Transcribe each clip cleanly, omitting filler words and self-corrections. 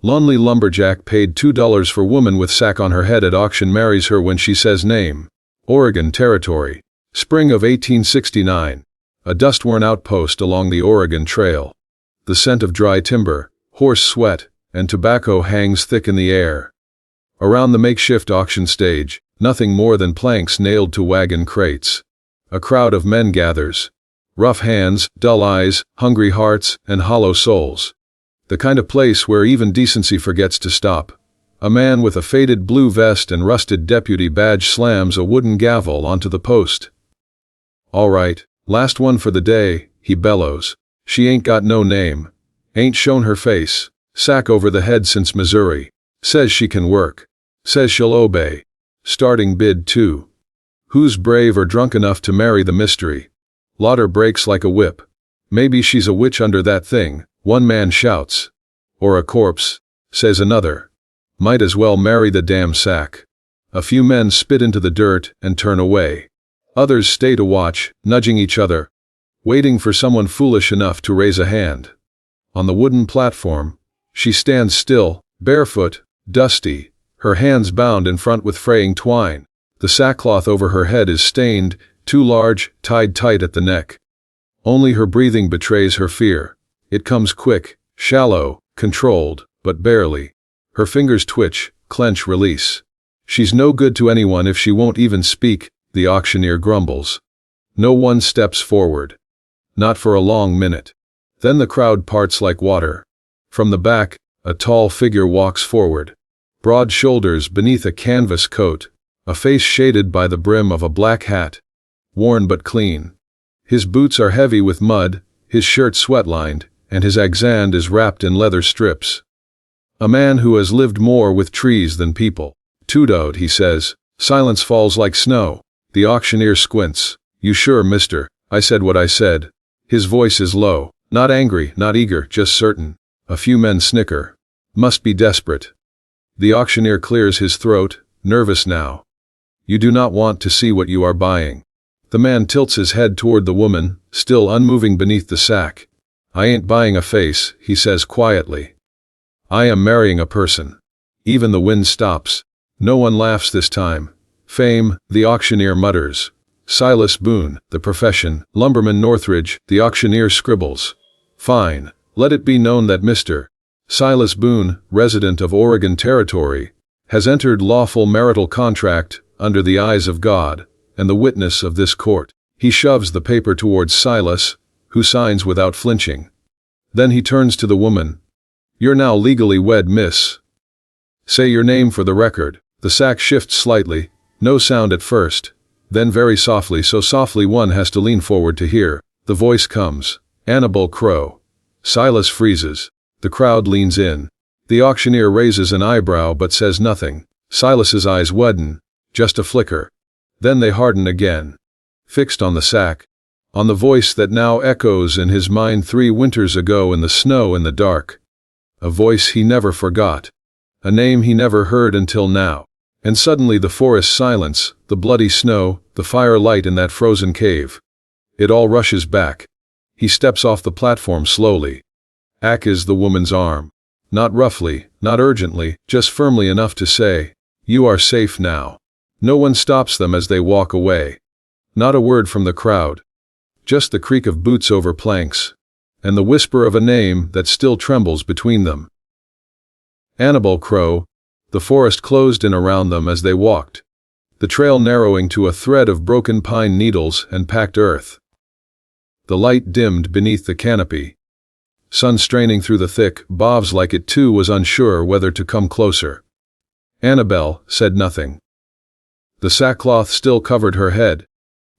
Lonely Lumberjack paid $2 for woman with sack on her head at auction marries her when she says name. Oregon Territory. Spring of 1869. A dust-worn outpost along the Oregon Trail. The scent of dry timber, horse sweat, and tobacco hangs thick in the air. Around the makeshift auction stage, nothing more than planks nailed to wagon crates. A crowd of men gathers. Rough hands, dull eyes, hungry hearts, and hollow souls. The kind of place where even decency forgets to stop. A man with a faded blue vest and rusted deputy badge slams a wooden gavel onto the post. "All right, last one for the day," he bellows. "She ain't got no name. Ain't shown her face. Sack over the head since Missouri. Says she can work. Says she'll obey. Starting bid 2. Who's brave or drunk enough to marry the mystery?" Laughter breaks like a whip. "Maybe she's a witch under that thing," one man shouts. "Or a corpse," says another. "Might as well marry the damn sack." A few men spit into the dirt and turn away. Others stay to watch, nudging each other, waiting for someone foolish enough to raise a hand. On the wooden platform, she stands still, barefoot, dusty, her hands bound in front with fraying twine. The sackcloth over her head is stained, too large, tied tight at the neck. Only her breathing betrays her fear. It comes quick, shallow, controlled, but barely. Her fingers twitch, clench, release. "She's no good to anyone if she won't even speak," the auctioneer grumbles. No one steps forward. Not for a long minute. Then the crowd parts like water. From the back, a tall figure walks forward. Broad shoulders beneath a canvas coat, a face shaded by the brim of a black hat. Worn but clean. His boots are heavy with mud, his shirt sweat-lined, and his accent is wrapped in leather strips. A man who has lived more with trees than people. "Tudode," he says. Silence falls like snow. The auctioneer squints. "You sure, mister? I said what I said." His voice is low. Not angry, not eager, just certain. A few men snicker. Must be desperate. The auctioneer clears his throat, nervous now. "You do not want to see what you are buying." The man tilts his head toward the woman, still unmoving beneath the sack. "I ain't buying a face," he says quietly. "I am marrying a person." Even the wind stops. No one laughs this time. "Fame," the auctioneer mutters. "Silas Boone, the profession, lumberman Northridge," the auctioneer scribbles. "Fine. Let it be known that Mr. Silas Boone, resident of Oregon Territory, has entered lawful marital contract under the eyes of God and the witness of this court." He shoves the paper towards Silas, who signs without flinching. Then he turns to the woman. "You're now legally wed, miss. Say your name for the record." The sack shifts slightly, no sound at first, then very softly, so softly one has to lean forward to hear. The voice comes. "Annabel Crow." Silas freezes. The crowd leans in. The auctioneer raises an eyebrow but says nothing. Silas's eyes widen, just a flicker. Then they harden again. Fixed on the sack. On the voice that now echoes in his mind 3 winters ago in the snow and the dark. A voice he never forgot. A name he never heard until now. And suddenly the forest silence, the bloody snow, the firelight in that frozen cave. It all rushes back. He steps off the platform slowly. Ack is the woman's arm. Not roughly, not urgently, just firmly enough to say, "You are safe now." No one stops them as they walk away. Not a word from the crowd. Just the creak of boots over planks. And the whisper of a name that still trembles between them. Annabel Crow. The forest closed in around them as they walked. The trail narrowing to a thread of broken pine needles and packed earth. The light dimmed beneath the canopy. Sun straining through the thick boughs like it too was unsure whether to come closer. Annabel said nothing. The sackcloth still covered her head,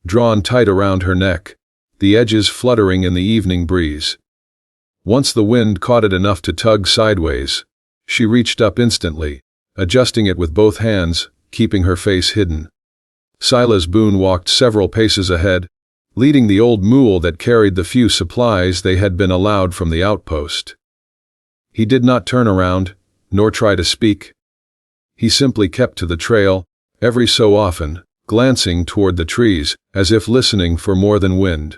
drawn tight around her neck, the edges fluttering in the evening breeze. Once the wind caught it enough to tug sideways, she reached up instantly, adjusting it with both hands, keeping her face hidden. Silas Boone walked several paces ahead, leading the old mule that carried the few supplies they had been allowed from the outpost. He did not turn around, nor try to speak. He simply kept to the trail, every so often, glancing toward the trees, as if listening for more than wind.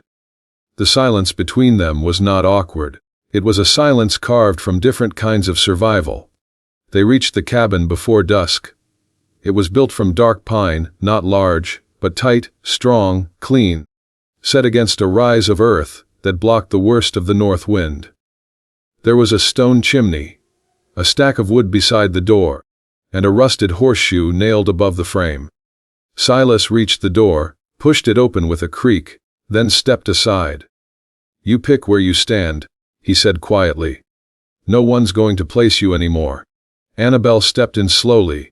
The silence between them was not awkward. It was a silence carved from different kinds of survival, They reached the cabin before dusk. It was built from dark pine, not large, but tight, strong, clean, set against a rise of earth that blocked the worst of the north wind. There was a stone chimney, a stack of wood beside the door, and a rusted horseshoe nailed above the frame. Silas reached the door, pushed it open with a creak, then stepped aside. "You pick where you stand," he said quietly. "No one's going to place you anymore." Annabelle stepped in slowly.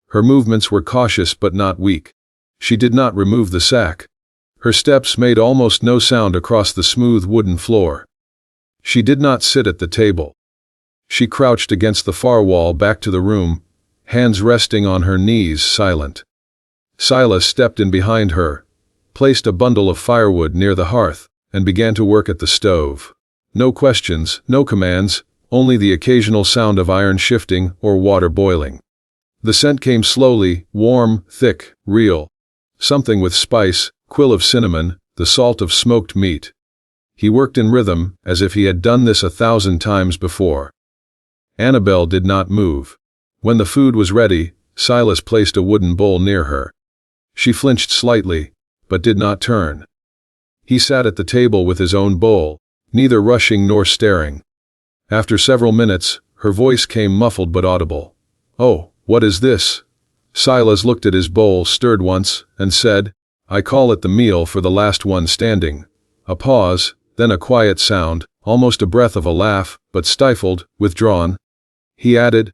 Her movements were cautious but not weak. She did not remove the sack. Her steps made almost no sound across the smooth wooden floor. She did not sit at the table. She crouched against the far wall back to the room, hands resting on her knees, silent. Silas stepped in behind her, placed a bundle of firewood near the hearth, and began to work at the stove. No questions, no commands, only the occasional sound of iron shifting or water boiling. The scent came slowly, warm, thick, real. Something with spice, quill of cinnamon, the salt of smoked meat. He worked in rhythm, as if he had done this 1,000 times before. Annabelle did not move. When the food was ready, Silas placed a wooden bowl near her. She flinched slightly, but did not turn. He sat at the table with his own bowl, neither rushing nor staring. After several minutes, her voice came muffled but audible. "Oh, what is this?" Silas looked at his bowl, stirred once, and said, "I call it the meal for the last one standing." A pause, then a quiet sound, almost a breath of a laugh, but stifled, withdrawn. He added,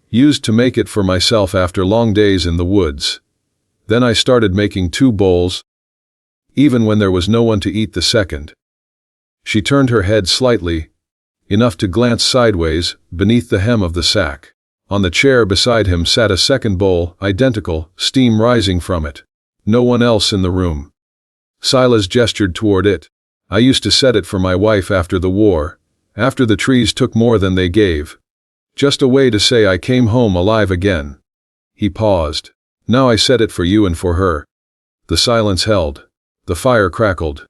"Used to make it for myself after long days in the woods. Then I started making 2 bowls, even when there was no one to eat the second." She turned her head slightly, enough to glance sideways, beneath the hem of the sack. On the chair beside him sat a second bowl, identical, steam rising from it. No one else in the room. Silas gestured toward it. "I used to set it for my wife after the war, after the trees took more than they gave. Just a way to say I came home alive again." He paused. "Now I set it for you and for her." The silence held. The fire crackled.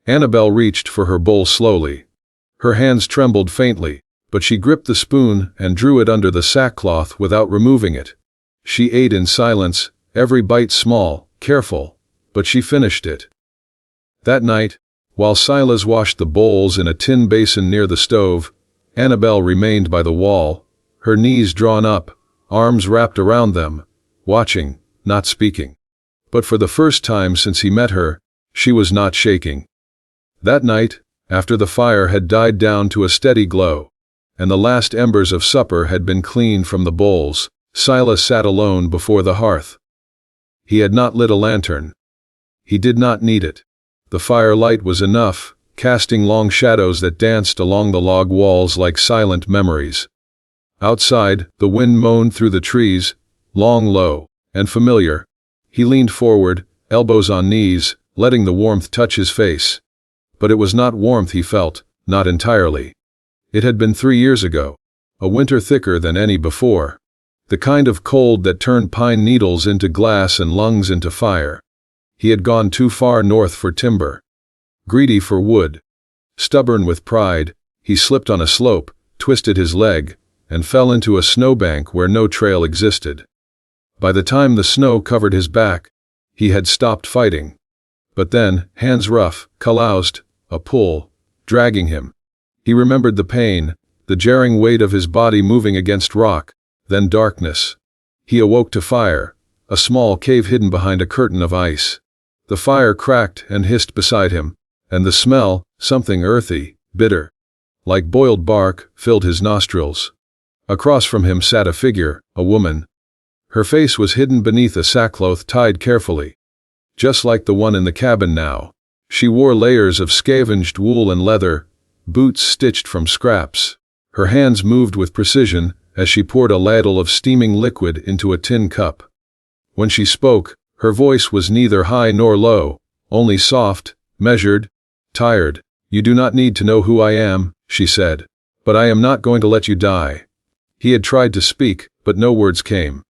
Annabelle reached for her bowl slowly. Her hands trembled faintly, but she gripped the spoon and drew it under the sackcloth without removing it. She ate in silence, every bite small, careful, but she finished it. That night, while Silas washed the bowls in a tin basin near the stove, Annabelle remained by the wall, her knees drawn up, arms wrapped around them, watching, not speaking. But for the first time since he met her, she was not shaking. That night, after the fire had died down to a steady glow, and the last embers of supper had been cleaned from the bowls, Silas sat alone before the hearth. He had not lit a lantern. He did not need it. The firelight was enough, casting long shadows that danced along the log walls like silent memories. Outside, the wind moaned through the trees, long, low, and familiar. He leaned forward, elbows on knees, letting the warmth touch his face. But it was not warmth he felt, not entirely. It had been 3 years ago, a winter thicker than any before. The kind of cold that turned pine needles into glass and lungs into fire. He had gone too far north for timber. Greedy for wood. Stubborn with pride, he slipped on a slope, twisted his leg, and fell into a snowbank where no trail existed. By the time the snow covered his back, he had stopped fighting. But then, hands rough, calloused, a pull, dragging him. He remembered the pain, the jarring weight of his body moving against rock, then darkness. He awoke to fire, a small cave hidden behind a curtain of ice. The fire cracked and hissed beside him, and the smell, something earthy, bitter, like boiled bark, filled his nostrils. Across from him sat a figure, a woman. Her face was hidden beneath a sackcloth tied carefully. Just like the one in the cabin now. She wore layers of scavenged wool and leather, boots stitched from scraps. Her hands moved with precision as she poured a ladle of steaming liquid into a tin cup. When she spoke, her voice was neither high nor low, only soft, measured, tired. "You do not need to know who I am," she said, "but I am not going to let you die." He had tried to speak, but no words came.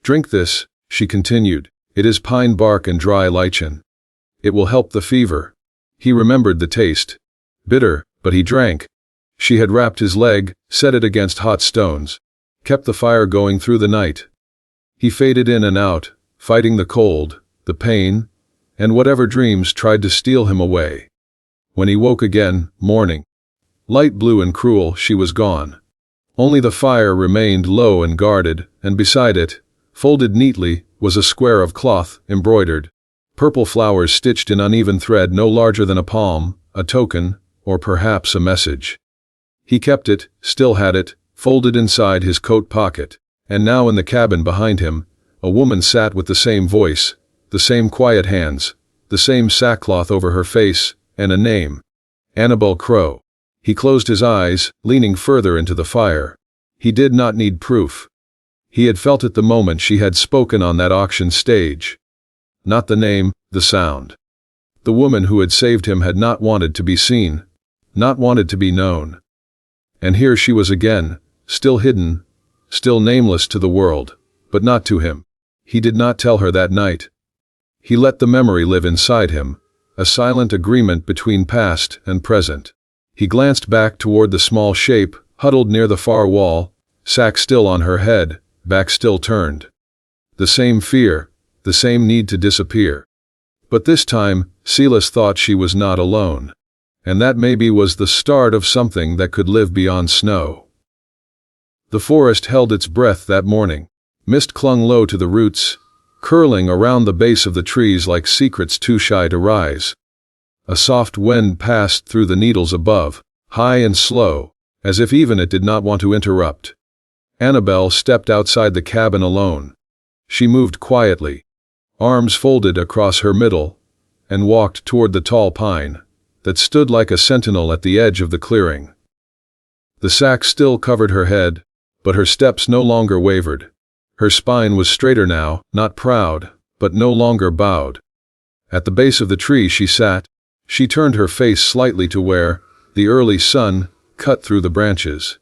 "Drink this," she continued. "It is pine bark and dry lichen. It will help the fever." He remembered the taste. Bitter, but he drank. She had wrapped his leg, set it against hot stones. kept the fire going through the night. He faded in and out, fighting the cold, the pain, and whatever dreams tried to steal him away. When he woke again, morning, light blue and cruel, she was gone. Only the fire remained low and guarded, and beside it, folded neatly, was a square of cloth, embroidered. Purple flowers stitched in uneven thread no larger than a palm, a token, or perhaps a message. He kept it, still had it, folded inside his coat pocket, and now in the cabin behind him, a woman sat with the same voice, the same quiet hands, the same sackcloth over her face, and a name. Annabel Crow. He closed his eyes, leaning further into the fire. He did not need proof. He had felt it the moment she had spoken on that auction stage. Not the name, the sound. The woman who had saved him had not wanted to be seen, not wanted to be known. And here she was again, still hidden, still nameless to the world, but not to him. He did not tell her that night. He let the memory live inside him, a silent agreement between past and present. He glanced back toward the small shape, huddled near the far wall, sack still on her head, back still turned. The same fear, the same need to disappear. But this time, Silas thought she was not alone. And that maybe was the start of something that could live beyond snow. The forest held its breath that morning. Mist clung low to the roots, curling around the base of the trees like secrets too shy to rise. A soft wind passed through the needles above, high and slow, as if even it did not want to interrupt. Annabel stepped outside the cabin alone. She moved quietly, arms folded across her middle, and walked toward the tall pine that stood like a sentinel at the edge of the clearing. The sack still covered her head, but her steps no longer wavered. Her spine was straighter now, not proud, but no longer bowed. At the base of the tree she sat. She turned her face slightly to where the early sun cut through the branches.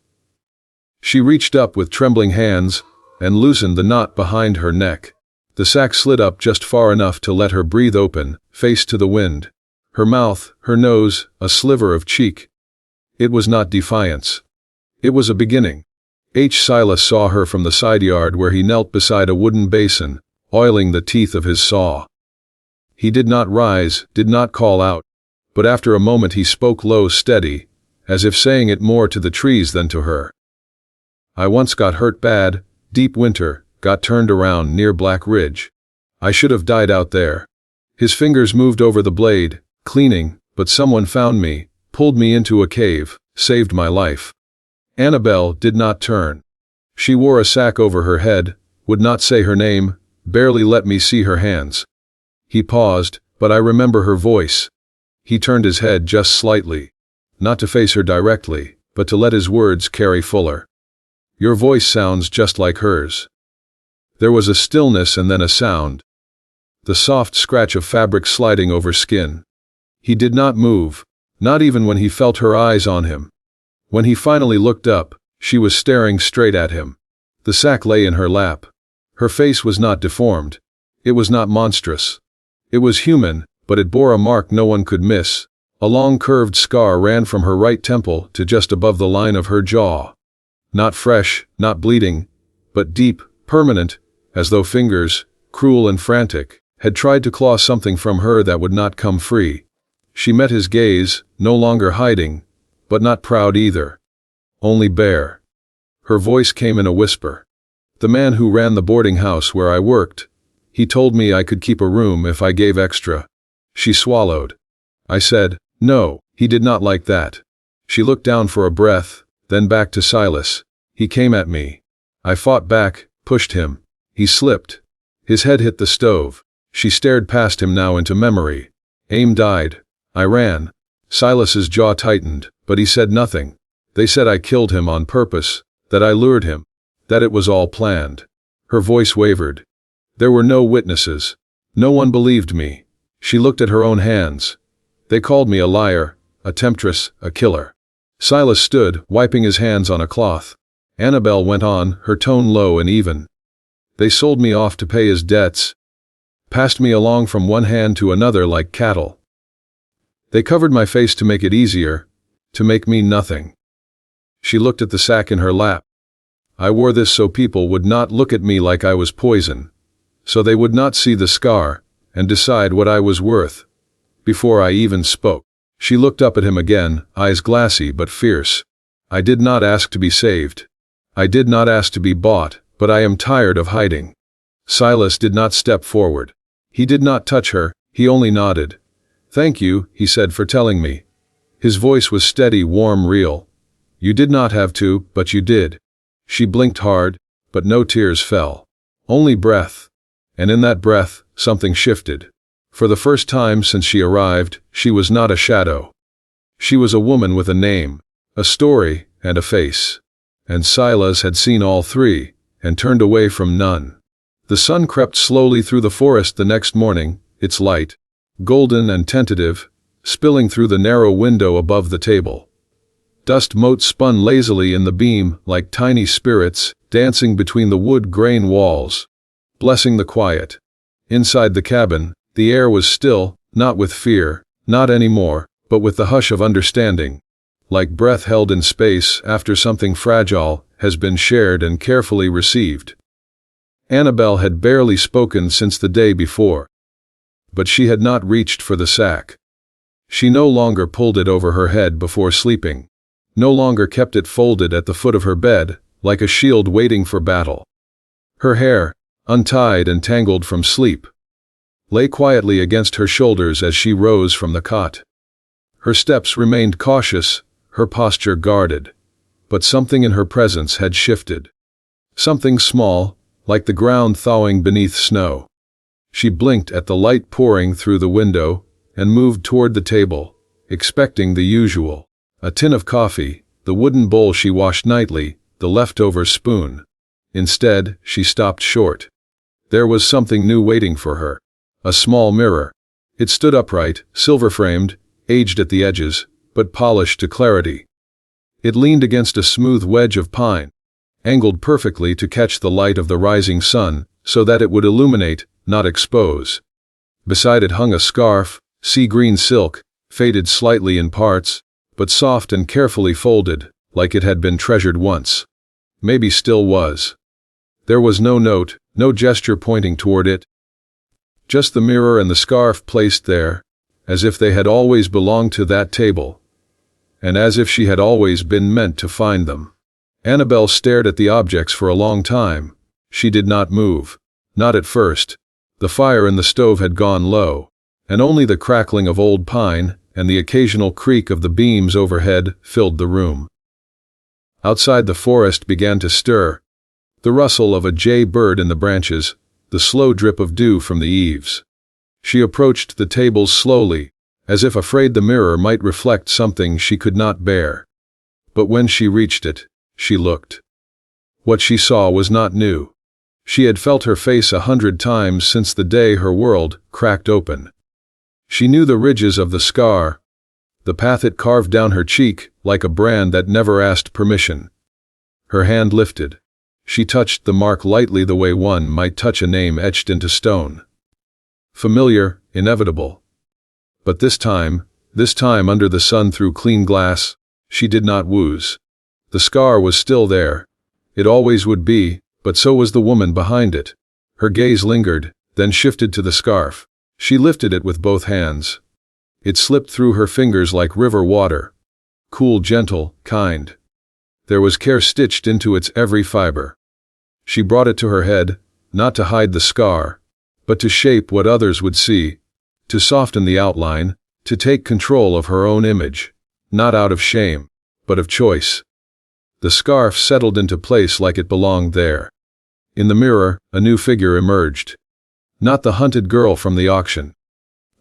She reached up with trembling hands and loosened the knot behind her neck. The sack slid up just far enough to let her breathe open, face to the wind. Her mouth, her nose, a sliver of cheek. It was not defiance. It was a beginning. Silas saw her from the side yard where he knelt beside a wooden basin, oiling the teeth of his saw. He did not rise, did not call out, but after a moment he spoke low, steady, as if saying it more to the trees than to her. I once got hurt bad, deep winter, got turned around near Black Ridge. I should have died out there. His fingers moved over the blade, cleaning, but someone found me, pulled me into a cave, saved my life. Annabel did not turn. She wore a sack over her head, would not say her name, barely let me see her hands. He paused, but I remember her voice. He turned his head just slightly, not to face her directly, but to let his words carry fuller. Your voice sounds just like hers. There was a stillness and then a sound. The soft scratch of fabric sliding over skin. He did not move, not even when he felt her eyes on him. When he finally looked up, she was staring straight at him. The sack lay in her lap. Her face was not deformed. It was not monstrous. It was human, but it bore a mark no one could miss. A long curved scar ran from her right temple to just above the line of her jaw. Not fresh, not bleeding, but deep, permanent, as though fingers, cruel and frantic, had tried to claw something from her that would not come free. She met his gaze, no longer hiding, but not proud either. Only bare. Her voice came in a whisper. The man who ran the boarding house where I worked. He told me I could keep a room if I gave extra. She swallowed. I said, no, he did not like that. She looked down for a breath, then back to Silas. He came at me. I fought back, pushed him. He slipped. His head hit the stove. She stared past him now into memory. Aim died. I ran. Silas's jaw tightened, but he said nothing. They said I killed him on purpose, that I lured him, that it was all planned. Her voice wavered. There were no witnesses. No one believed me. She looked at her own hands. They called me a liar, a temptress, a killer. Silas stood, wiping his hands on a cloth. Annabel went on, her tone low and even. They sold me off to pay his debts, passed me along from one hand to another like cattle. They covered my face to make it easier, to make me nothing. She looked at the sack in her lap. I wore this so people would not look at me like I was poison. So they would not see the scar and decide what I was worth. Before I even spoke, she looked up at him again, eyes glassy but fierce. I did not ask to be saved. I did not ask to be bought, but I am tired of hiding. Silas did not step forward. He did not touch her, he only nodded. Thank you, he said, for telling me. His voice was steady, warm, real. You did not have to, but you did. She blinked hard, but no tears fell. Only breath. And in that breath, something shifted. For the first time since she arrived, she was not a shadow. She was a woman with a name, a story, and a face. And Silas had seen all three, and turned away from none. The sun crept slowly through the forest the next morning, its light, golden and tentative, spilling through the narrow window above the table. Dust motes spun lazily in the beam like tiny spirits, dancing between the wood grain walls, blessing the quiet. Inside the cabin, the air was still, not with fear, not anymore, but with the hush of understanding, like breath held in space after something fragile has been shared and carefully received. Annabelle had barely spoken since the day before. But she had not reached for the sack. She no longer pulled it over her head before sleeping, no longer kept it folded at the foot of her bed, like a shield waiting for battle. Her hair, untied and tangled from sleep, lay quietly against her shoulders as she rose from the cot. Her steps remained cautious, her posture guarded. But something in her presence had shifted. Something small, like the ground thawing beneath snow. She blinked at the light pouring through the window, and moved toward the table, expecting the usual. A tin of coffee, the wooden bowl she washed nightly, the leftover spoon. Instead, she stopped short. There was something new waiting for her. A small mirror. It stood upright, silver-framed, aged at the edges, but polished to clarity. It leaned against a smooth wedge of pine, angled perfectly to catch the light of the rising sun, so that it would illuminate, not expose. Beside it hung a scarf, sea-green silk, faded slightly in parts, but soft and carefully folded, like it had been treasured once. Maybe still was. There was no note, no gesture pointing toward it. Just the mirror and the scarf placed there, as if they had always belonged to that table, and as if she had always been meant to find them. Annabelle stared at the objects for a long time. She did not move. Not at first. The fire in the stove had gone low, and only the crackling of old pine and the occasional creak of the beams overhead filled the room. Outside the forest began to stir. The rustle of a jay bird in the branches, the slow drip of dew from the eaves. She approached the tables slowly, as if afraid the mirror might reflect something she could not bear. But when she reached it, she looked. What she saw was not new. She had felt her face 100 times since the day her world cracked open. She knew the ridges of the scar, the path it carved down her cheek like a brand that never asked permission. Her hand lifted. She touched the mark lightly, the way one might touch a name etched into stone. Familiar, inevitable. But this time under the sun through clean glass, she did not wooze. The scar was still there. It always would be, but so was the woman behind it. Her gaze lingered, then shifted to the scarf. She lifted it with both hands. It slipped through her fingers like river water. Cool, gentle, kind. There was care stitched into its every fiber. She brought it to her head, not to hide the scar, but to shape what others would see, to soften the outline, to take control of her own image, not out of shame, but of choice. The scarf settled into place like it belonged there. In the mirror, a new figure emerged. Not the hunted girl from the auction.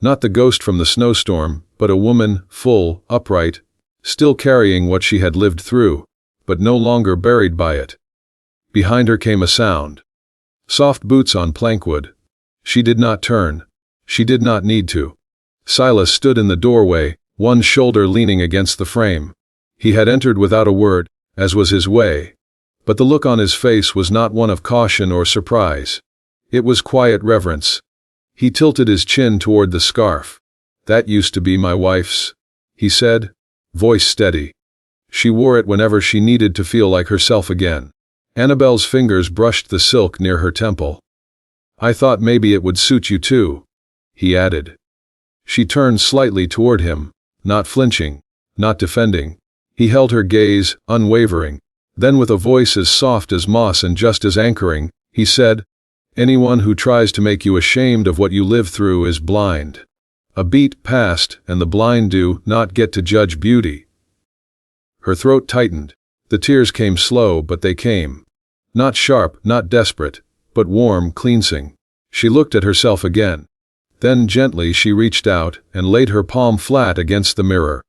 Not the ghost from the snowstorm, but a woman, full, upright, still carrying what she had lived through, but no longer buried by it. Behind her came a sound. Soft boots on plankwood. She did not turn. She did not need to. Silas stood in the doorway, one shoulder leaning against the frame. He had entered without a word, as was his way. But the look on his face was not one of caution or surprise. It was quiet reverence. He tilted his chin toward the scarf. "That used to be my wife's," he said, voice steady. "She wore it whenever she needed to feel like herself again. Annabelle's fingers brushed the silk near her temple. "I thought maybe it would suit you too," he added. She turned slightly toward him, not flinching, not defending. He held her gaze, unwavering. Then with a voice as soft as moss and just as anchoring, he said, "Anyone who tries to make you ashamed of what you live through is blind." A beat passed, and the blind do not get to judge beauty. Her throat tightened. The tears came slow, but they came. Not sharp, not desperate, but warm, cleansing. She looked at herself again. Then gently she reached out and laid her palm flat against the mirror,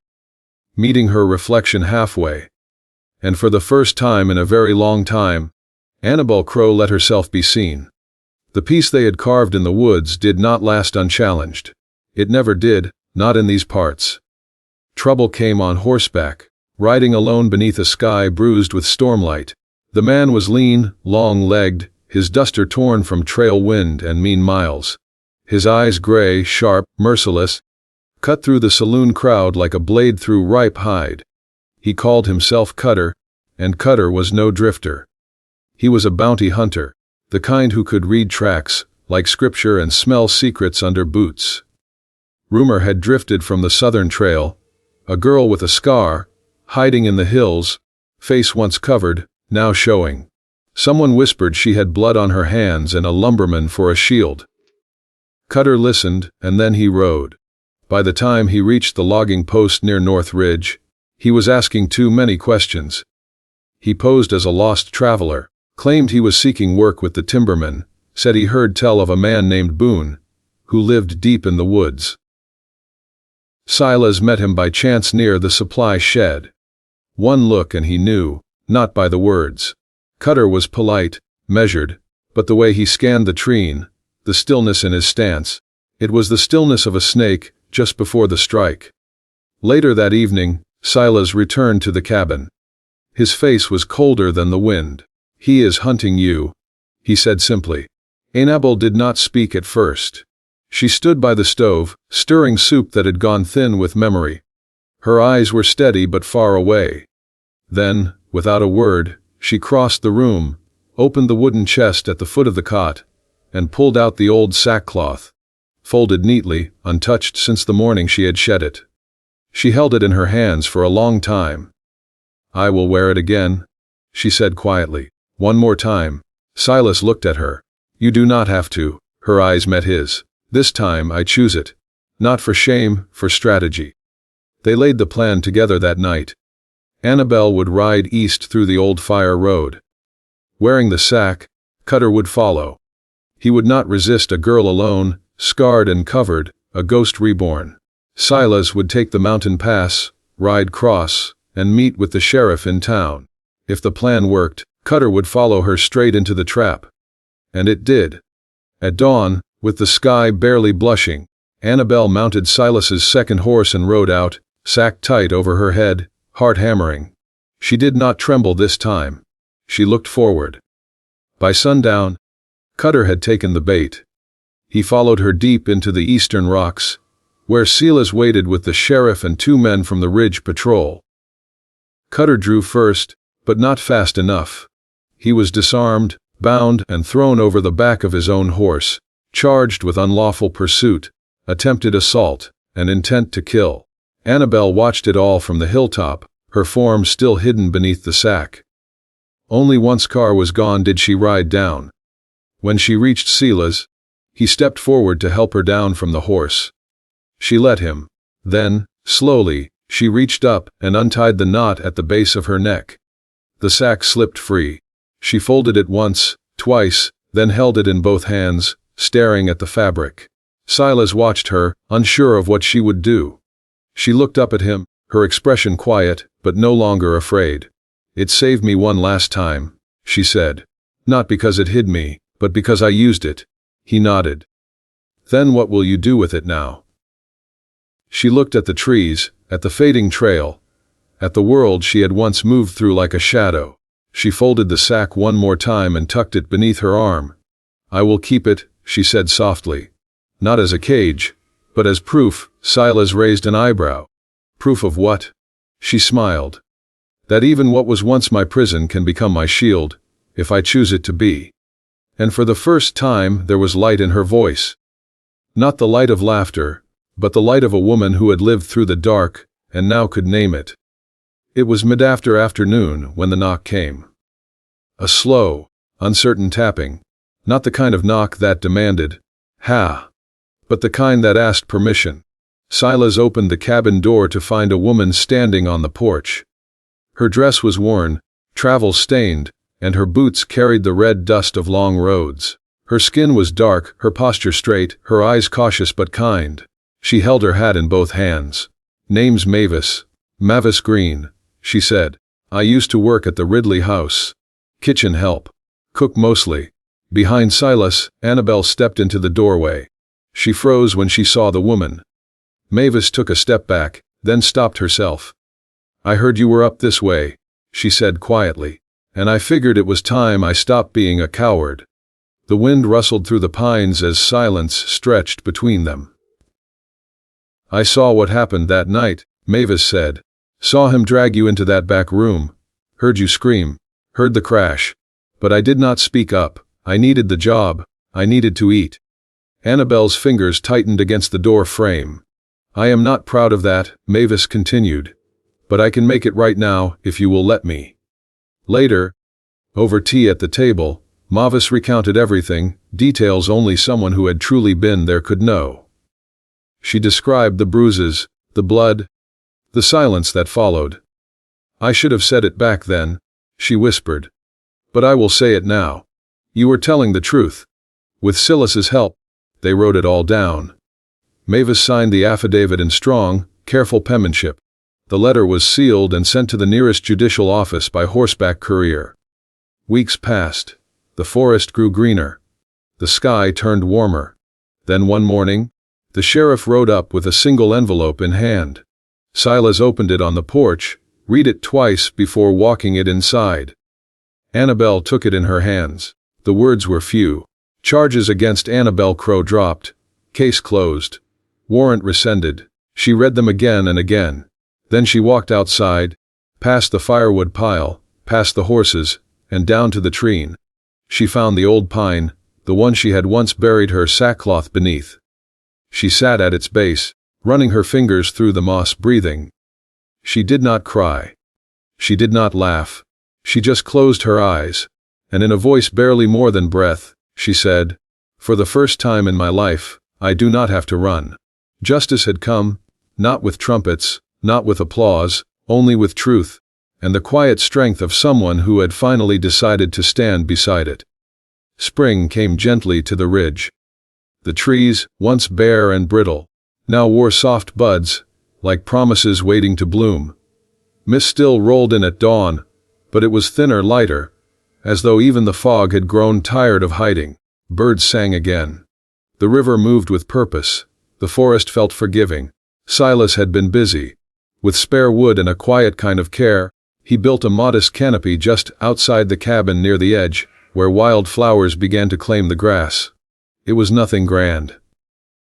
meeting her reflection halfway. And for the first time in a very long time, Annabel Crow let herself be seen. The piece they had carved in the woods did not last unchallenged. It never did, not in these parts. Trouble came on horseback, riding alone beneath a sky bruised with stormlight. The man was lean, long-legged, his duster torn from trail wind and mean miles. His eyes gray, sharp, merciless, cut through the saloon crowd like a blade through ripe hide. He called himself Cutter, and Cutter was no drifter. He was a bounty hunter, the kind who could read tracks, like scripture, and smell secrets under boots. Rumor had drifted from the southern trail. A girl with a scar, hiding in the hills, face once covered, now showing. Someone whispered she had blood on her hands and a lumberman for a shield. Cutter listened, and then he rode. By the time he reached the logging post near North Ridge, he was asking too many questions. He posed as a lost traveler, claimed he was seeking work with the timbermen, said he heard tell of a man named Boone, who lived deep in the woods. Silas met him by chance near the supply shed. One look and he knew, not by the words. Cutter was polite, measured, but the way he scanned the treen, the stillness in his stance, it was the stillness of a snake just before the strike. Later that evening, Silas returned to the cabin. His face was colder than the wind. "He is hunting you," he said simply. Annabel did not speak at first. She stood by the stove, stirring soup that had gone thin with memory. Her eyes were steady but far away. Then, without a word, she crossed the room, opened the wooden chest at the foot of the cot, and pulled out the old sackcloth, folded neatly, untouched since the morning she had shed it. She held it in her hands for a long time. "I will wear it again," she said quietly. "One more time." Silas looked at her. "You do not have to." Her eyes met his. "This time I choose it. Not for shame, for strategy." They laid the plan together that night. Annabel would ride east through the old fire road. Wearing the sack, Cutter would follow. He would not resist a girl alone, scarred and covered, a ghost reborn. Silas would take the mountain pass, ride cross, and meet with the sheriff in town. If the plan worked, Cutter would follow her straight into the trap. And it did. At dawn, with the sky barely blushing, Annabel mounted Silas's second horse and rode out, sack tight over her head, heart hammering. She did not tremble this time. She looked forward. By sundown, Cutter had taken the bait. He followed her deep into the eastern rocks, where Silas waited with the sheriff and 2 men from the Ridge Patrol. Cutter drew first, but not fast enough. He was disarmed, bound, and thrown over the back of his own horse, charged with unlawful pursuit, attempted assault, and intent to kill. Annabel watched it all from the hilltop, her form still hidden beneath the sack. Only once Carr was gone did she ride down. When she reached Silas, he stepped forward to help her down from the horse. She let him. Then, slowly, she reached up and untied the knot at the base of her neck. The sack slipped free. She folded it once, twice, then held it in both hands, staring at the fabric. Silas watched her, unsure of what she would do. She looked up at him, her expression quiet, but no longer afraid. "It saved me one last time," she said. "Not because it hid me, but because I used it." He nodded. "Then what will you do with it now?" She looked at the trees, at the fading trail, at the world she had once moved through like a shadow. She folded the sack one more time and tucked it beneath her arm. "I will keep it," she said softly. "Not as a cage, but as proof." Silas raised an eyebrow. "Proof of what?" She smiled. "That even what was once my prison can become my shield, if I choose it to be. And for the first time there was light in her voice. Not the light of laughter, but the light of a woman who had lived through the dark, and now could name it. It was mid-afternoon when the knock came. A slow, uncertain tapping, not the kind of knock that demanded, "Ha!" but the kind that asked permission. Silas opened the cabin door to find a woman standing on the porch. Her dress was worn, travel-stained, and her boots carried the red dust of long roads. Her skin was dark, her posture straight, her eyes cautious but kind. She held her hat in both hands. "Name's Mavis Green," she said. "I used to work at the Ridley House. Kitchen help. Cook mostly." Behind Silas, Annabelle stepped into the doorway. She froze when she saw the woman. Mavis took a step back, then stopped herself. "I heard you were up this way," she said quietly, "and I figured it was time I stopped being a coward." The wind rustled through the pines as silence stretched between them. "I saw what happened that night," Mavis said. "Saw him drag you into that back room. Heard you scream. Heard the crash. But I did not speak up. I needed the job. I needed to eat." Annabelle's fingers tightened against the door frame. "I am not proud of that," Mavis continued. "But I can make it right now if you will let me." Later, over tea at the table, Mavis recounted everything, details only someone who had truly been there could know. She described the bruises, the blood, the silence that followed. "I should have said it back then," she whispered. "But I will say it now. You were telling the truth. With Silas's help, they wrote it all down." Mavis signed the affidavit in strong, careful penmanship. The letter was sealed and sent to the nearest judicial office by horseback courier. Weeks passed. The forest grew greener. The sky turned warmer. Then one morning, the sheriff rode up with a single envelope in hand. Silas opened it on the porch, read it twice before walking it inside. Annabelle took it in her hands. The words were few. Charges against Annabelle Crow dropped. Case closed. Warrant rescinded. She read them again and again. Then she walked outside, past the firewood pile, past the horses, and down to the tree. She found the old pine, the one she had once buried her sackcloth beneath. She sat at its base, running her fingers through the moss, breathing. She did not cry. She did not laugh. She just closed her eyes, and in a voice barely more than breath, she said, "For the first time in my life, I do not have to run." Justice had come, not with trumpets, not with applause, only with truth, and the quiet strength of someone who had finally decided to stand beside it. Spring came gently to the ridge. The trees, once bare and brittle, now wore soft buds, like promises waiting to bloom. Mist still rolled in at dawn, but it was thinner, lighter, as though even the fog had grown tired of hiding. Birds sang again. The river moved with purpose. The forest felt forgiving. Silas had been busy. With spare wood and a quiet kind of care, he built a modest canopy just outside the cabin near the edge, where wild flowers began to claim the grass. It was nothing grand.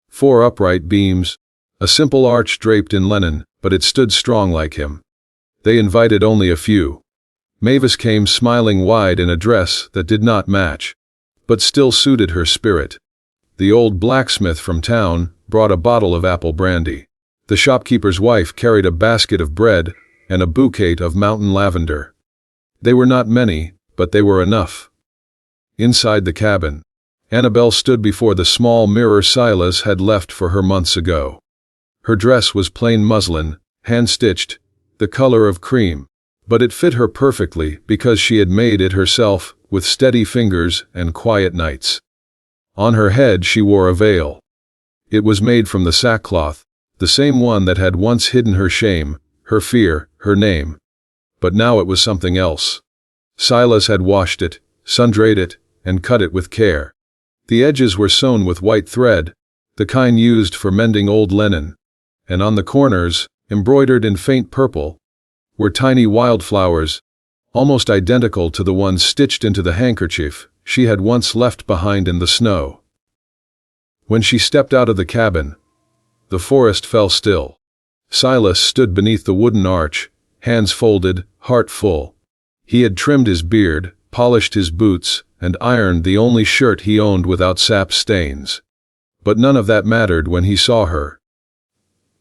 4 upright beams, a simple arch draped in linen, but it stood strong like him. They invited only a few. Mavis came smiling wide in a dress that did not match, but still suited her spirit. The old blacksmith from town brought a bottle of apple brandy. The shopkeeper's wife carried a basket of bread and a bouquet of mountain lavender. They were not many, but they were enough. Inside the cabin, Annabelle stood before the small mirror Silas had left for her months ago. Her dress was plain muslin, hand-stitched, the color of cream, but it fit her perfectly because she had made it herself with steady fingers and quiet nights. On her head she wore a veil. It was made from the sackcloth, the same one that had once hidden her shame, her fear, her name. But now it was something else. Silas had washed it, sun-dried it, and cut it with care. The edges were sewn with white thread, the kind used for mending old linen, and on the corners, embroidered in faint purple, were tiny wildflowers, almost identical to the ones stitched into the handkerchief she had once left behind in the snow. When she stepped out of the cabin, the forest fell still. Silas stood beneath the wooden arch, hands folded, heart full. He had trimmed his beard, polished his boots, and ironed the only shirt he owned without sap stains. But none of that mattered when he saw her.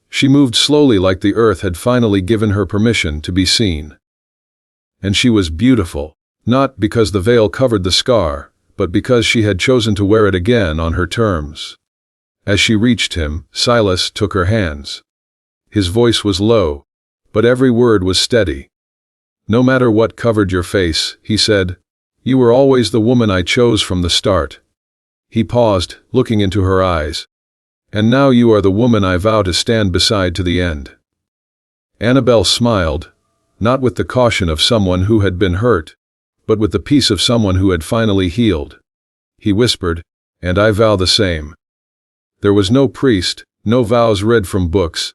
She moved slowly like the earth had finally given her permission to be seen. And she was beautiful, not because the veil covered the scar, but because she had chosen to wear it again on her terms. As she reached him, Silas took her hands. His voice was low, but every word was steady. "No matter what covered your face," he said, "you were always the woman I chose from the start." He paused, looking into her eyes. "And now you are the woman I vow to stand beside to the end." Annabelle smiled, not with the caution of someone who had been hurt, but with the peace of someone who had finally healed. He whispered, "And I vow the same." There was no priest, no vows read from books,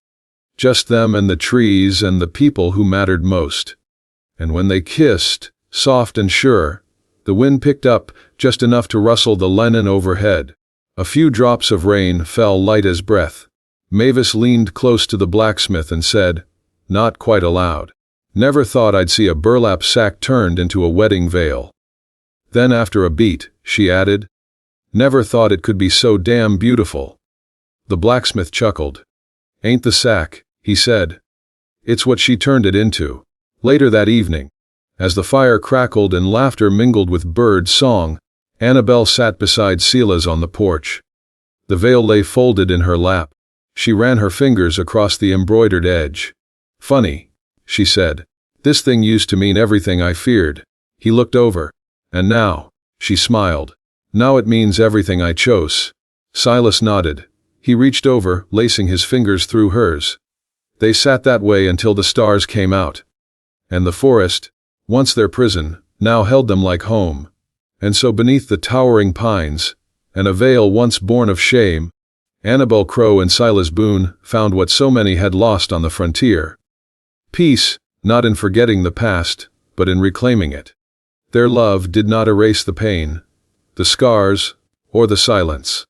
just them and the trees and the people who mattered most. And when they kissed, soft and sure, the wind picked up just enough to rustle the linen overhead. A few drops of rain fell light as breath. Mavis leaned close to the blacksmith and said, not quite aloud, "Never thought I'd see a burlap sack turned into a wedding veil." Then after a beat, she added, "Never thought it could be so damn beautiful." The blacksmith chuckled. "Ain't the sack," he said. "It's what she turned it into." Later that evening, as the fire crackled and laughter mingled with bird song, Annabelle sat beside Silas on the porch. The veil lay folded in her lap. She ran her fingers across the embroidered edge. "Funny," she said. "This thing used to mean everything I feared." He looked over. "And now," she smiled, "now it means everything I chose." Silas nodded. He reached over, lacing his fingers through hers. They sat that way until the stars came out. And the forest, once their prison, now held them like home. And so beneath the towering pines, and a veil once born of shame, Annabelle Crow and Silas Boone found what so many had lost on the frontier. Peace, not in forgetting the past, but in reclaiming it. Their love did not erase the pain, the scars, or the silence.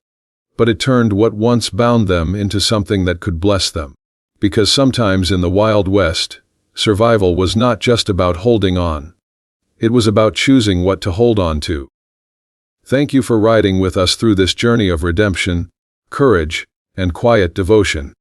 But it turned what once bound them into something that could bless them. Because sometimes in the Wild West, survival was not just about holding on. It was about choosing what to hold on to. Thank you for riding with us through this journey of redemption, courage, and quiet devotion.